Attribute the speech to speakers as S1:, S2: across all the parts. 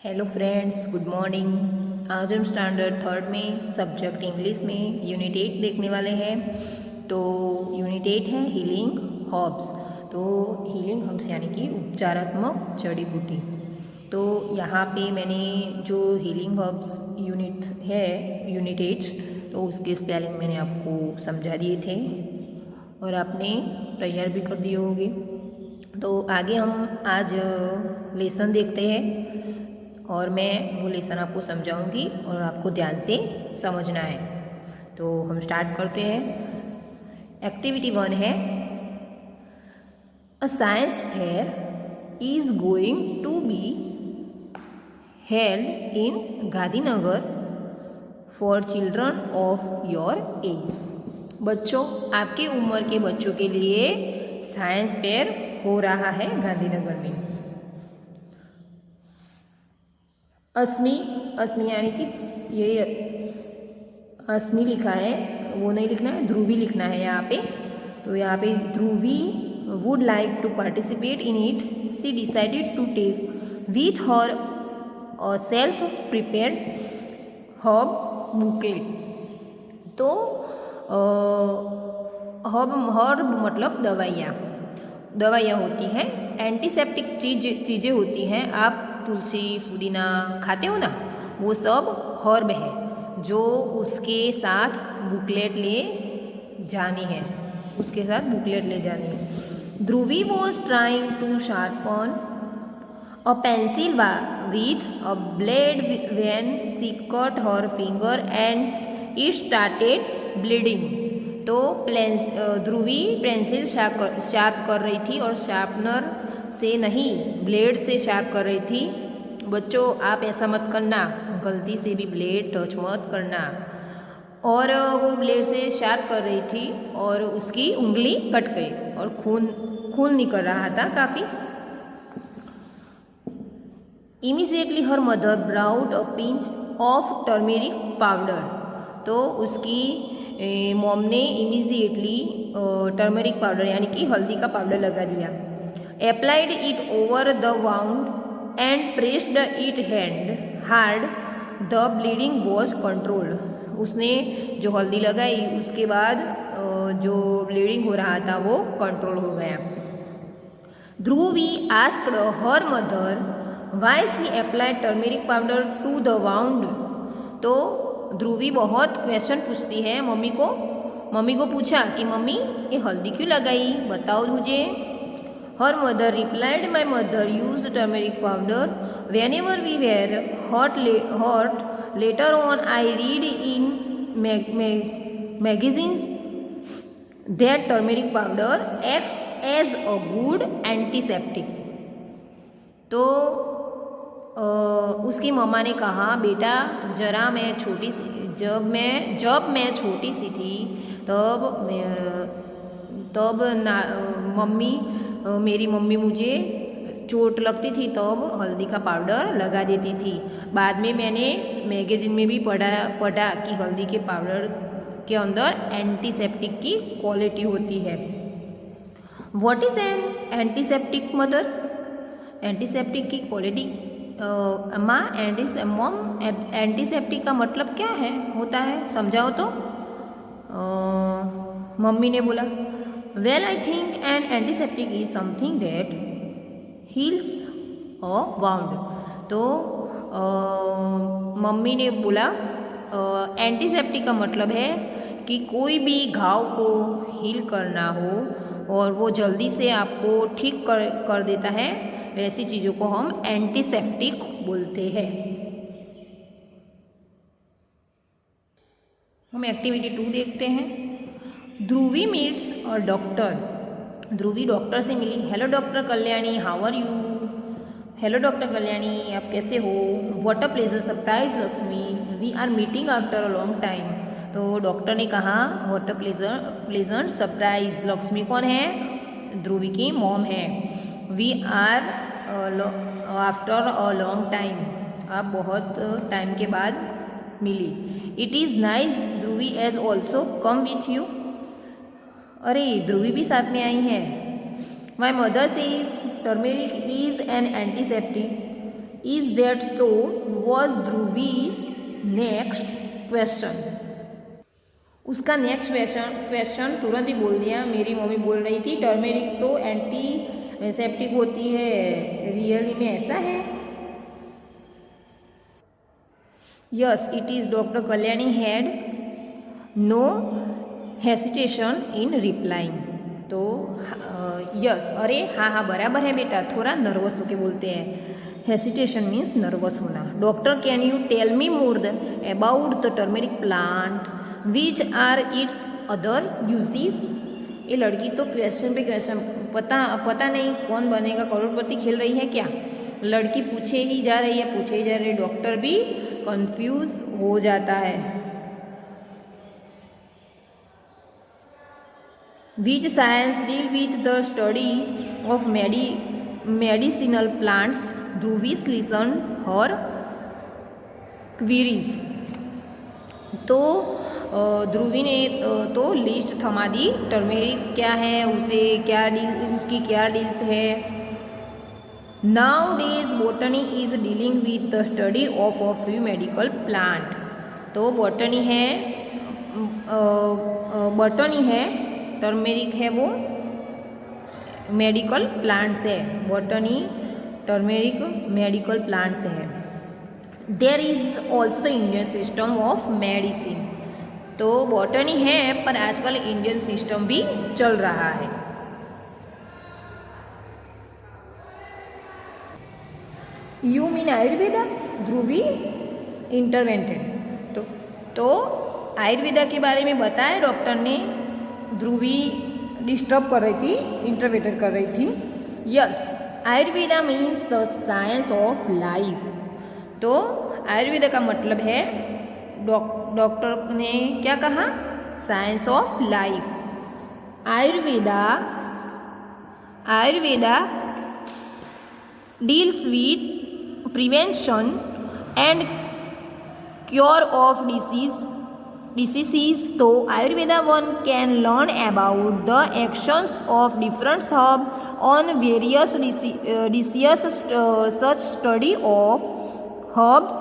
S1: Hello friends, good morning. आज हम standard third में सब्जेक्ट इंग्लिश में यूनिट 8 देखने वाले हैं। तो यूनिट 8 है हीलिंग हर्ब्स। तो हीलिंग हर्ब्स यानी कि उपचारात्मक जड़ी बूटी। तो यहाँ पे मैंने जो हीलिंग हर्ब्स यूनिट है यूनिट 8, तो उसके स्पेलिंग मैंने आपको समझा दिए थे और आपने तैयार भी कर दिए होंगे। तो आगे हम आज लेसन देखते हैं और मैं वो लेसन आपको समझाऊंगी और आपको ध्यान से समझना है। तो हम स्टार्ट करते हैं। एक्टिविटी 1 है a science fair is going to be held in Gandhinagar for children of your age. बच्चों, आपकी उम्र के बच्चों के लिए साइंस फेयर हो रहा है गांधीनगर में। अस्मी अस्मी यानी कि ये अस्मी लिखा है, वो नहीं लिखना है, ध्रुवी लिखना है यहाँ पे। तो यहाँ पे Dhruvi would like to participate in it. She decided to take with her a self prepared herb booklet. तो हर्ब मतलब दवाइयाँ होती हैं, एंटीसेप्टिक चीज़ें होती हैं। आप तुलसी पुदीना खाते हो ना, वो सब हर्ब है जो उसके साथ बुकलेट ले जानी है, Dhruvi was trying to sharpen a pencil with a blade when she cut her finger and it started bleeding. तो ध्रुवी पेंसिल शार्प कर रही थी और शार्पनर से नहीं, ब्लेड से शार्प कर रही थी। बच्चों, आप ऐसा मत करना, गलती से भी ब्लेड टच मत करना। और वो ब्लेड से शार्प कर रही थी और उसकी उंगली कट गई और खून निकल रहा था काफ़ी। Immediately her mother brought a pinch of turmeric powder. तो उसकी मॉम ने इमीडिएटली टर्मेरिक पाउडर यानी कि हल्दी का पाउडर लगा दिया। Applied it over the wound and pressed it hand hard, the bleeding was controlled. उसने जो हल्दी लगाई उसके बाद जो ब्लीडिंग हो रहा था वो कंट्रोल हो गया। Dhruvi asked her mother why she applied turmeric powder to the wound. तो ध्रुवी बहुत क्वेश्चन पूछती है मम्मी को पूछा कि मम्मी ये हल्दी क्यों लगाई, बताओ मुझे। Her mother replied, my mother use turmeric powder whenever we were hurt later on I read in magazines that turmeric powder acts as a good antiseptic। तो उसकी मम्मा ने कहा, बेटा जरा जब मैं छोटी सी थी तब मेरी मम्मी मुझे चोट लगती थी तब हल्दी का पाउडर लगा देती थी। बाद में मैंने मैगजीन में भी पढ़ा कि हल्दी के पाउडर के अंदर एंटीसेप्टिक की क्वालिटी होती है। What is an antiseptic mother? Antiseptic की क्वालिटी माँ, एंटीसेप्टिक का मतलब क्या होता है, समझाओ तो। मम्मी ने बोला, well I think N antiseptic is something that heels a wound. तो मम्मी ने बोला एंटीसेप्टिक का मतलब है कि कोई भी घाव को हील करना हो और वो जल्दी से आपको ठीक कर देता है, वैसी चीज़ों को हम एंटीसेप्टिक बोलते हैं। हम एक्टिविटी 2 देखते हैं। ध्रुवी मीट्स और डॉक्टर। ध्रुवी डॉक्टर से मिली। Hello doctor Kalyani, how are you? Hello doctor Kalyani, आप कैसे हो? What a pleasant surprise Lakshmi, we are meeting after a long time. तो डॉक्टर ने कहा, what a pleasant surprise. Lakshmi कौन है? ध्रुवी की मॉम है। We are after a long time, आप बहुत टाइम के बाद मिली। It is nice Dhruvi has also come with you. अरे ध्रुवी भी साथ में आई है। My mother says turmeric is an antiseptic is that so was Dhruvi's next question. उसका नेक्स्ट क्वेश्चन तुरंत ही बोल दिया। मेरी मम्मी बोल रही थी टर्मेरिक तो एंटी सेप्टिक होती है, रियली में ऐसा है? Yes it is. Doctor Kalyani had no hesitation in replying. तो यस, अरे हाँ हाँ बराबर है बेटा, थोड़ा नर्वस होके बोलते हैं। हेसिटेशन मीन्स नर्वस होना। Doctor can you tell me more about the turmeric plant which are its other uses. ये लड़की तो क्वेश्चन पे क्वेश्चन, पता नहीं कौन बनेगा करोड़पति खेल रही है क्या। लड़की पूछे ही जा रही है, डॉक्टर भी कंफ्यूज हो जाता है। Which science deal with the study of medicinal plants. Dhruvi's listen her queries. तो ध्रुवी ने तो लिस्ट थमा दी, टर्मेरिक क्या है, उसकी क्या डील्स है। Nowadays botany is dealing with the study of a few medical plant. तो बॉटनी है, टर्मेरिक है वो मेडिकल प्लांट्स है। बॉटनी टर्मेरिक मेडिकल प्लांट्स है। There is also the Indian system of medicine. तो बॉटनी है पर आजकल इंडियन सिस्टम भी चल रहा है। You mean Ayurveda? Dhruvi intervented. तो आयुर्वेदा के बारे में बताया डॉक्टर ने। ध्रुवी डिस्टर्ब कर रही थी, इंटरवेंटेड कर रही थी। Yes, Ayurveda means the science of life. तो आयुर्वेदा का मतलब है, डॉक्टर ने क्या कहा, science of life. Ayurveda deals with prevention and cure of disease. तो Ayurveda one can learn about the actions of different herb on various disease. Such study of herbs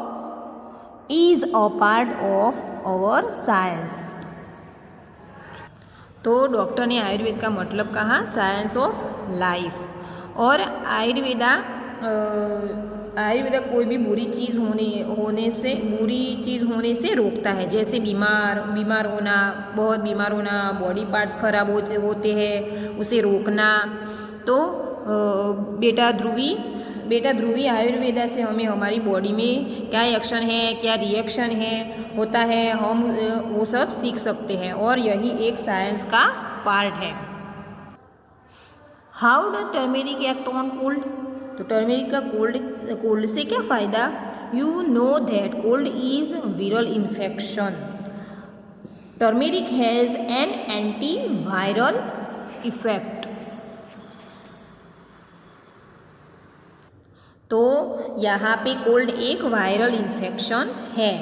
S1: is a part of our science। तो doctor ने आयुर्वेद का मतलब कहा science of life. और आयुर्वेदा कोई भी बुरी चीज़ होने से रोकता है। जैसे बीमार होना, बहुत बीमार होना, बॉडी पार्ट्स खराब होते हैं, उसे रोकना। तो बेटा ध्रुवी आयुर्वेदा से हमें हमारी बॉडी में क्या एक्शन है, क्या रिएक्शन होता है, हम वो सब सीख सकते हैं और यही एक साइंस का पार्ट है। How does turmeric act on cold? तो टर्मेरिक का कोल्ड से क्या फ़ायदा? You know that cold is viral infection. Turmeric has an anti viral effect. तो यहाँ पे कोल्ड एक वायरल इन्फेक्शन है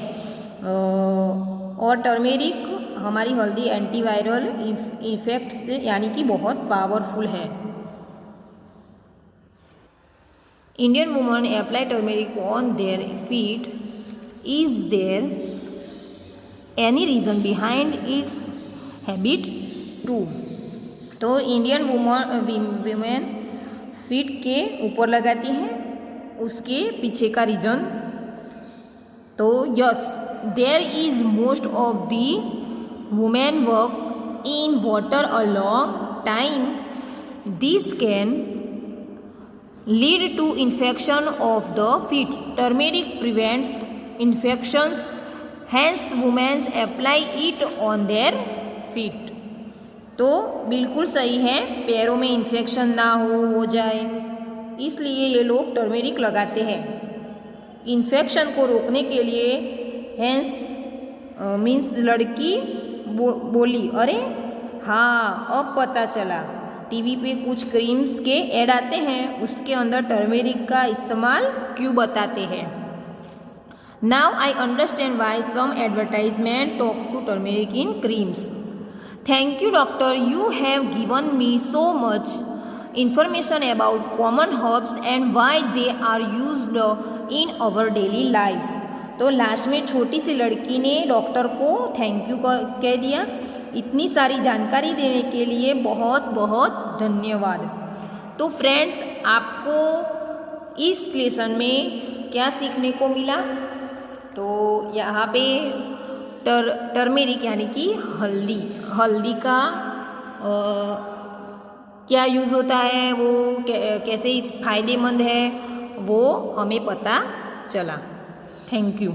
S1: और टर्मेरिक हमारी हल्दी एंटीवायरल इफेक्ट से यानी कि बहुत पावरफुल है। Indian women apply turmeric on their feet. Is there any reason behind its habit to? तो इंडियन वुमेन फीट के ऊपर लगाती हैं, उसके पीछे का रीजन। तो yes, there is most of the women work in water a long time. This can lead to infection of the feet. Turmeric prevents infections, hence womens apply it on their feet. तो बिल्कुल सही है, पैरों में infection ना हो जाए इसलिए ये लोग टर्मेरिक लगाते हैं। इन्फेक्शन को रोकने के लिए हैंस मीन्स लड़की बोली, अरे हाँ अब पता चला, टीवी पे कुछ क्रीम्स के ऐड आते हैं, उसके अंदर टर्मेरिक का इस्तेमाल क्यों बताते हैं। Now I understand why some advertisement talk to turmeric in creams. Thank you doctor, you have given me so much information about common herbs and why they are used in our daily life. तो last में छोटी सी लड़की ने doctor को thank you कह दिया। इतनी सारी जानकारी देने के लिए बहुत बहुत धन्यवाद। तो फ्रेंड्स, आपको इस लेसन में क्या सीखने को मिला? तो यहाँ पे टर्मेरिक यानी कि हल्दी का क्या यूज़ होता है, वो कैसे फ़ायदेमंद है, वो हमें पता चला। Thank you.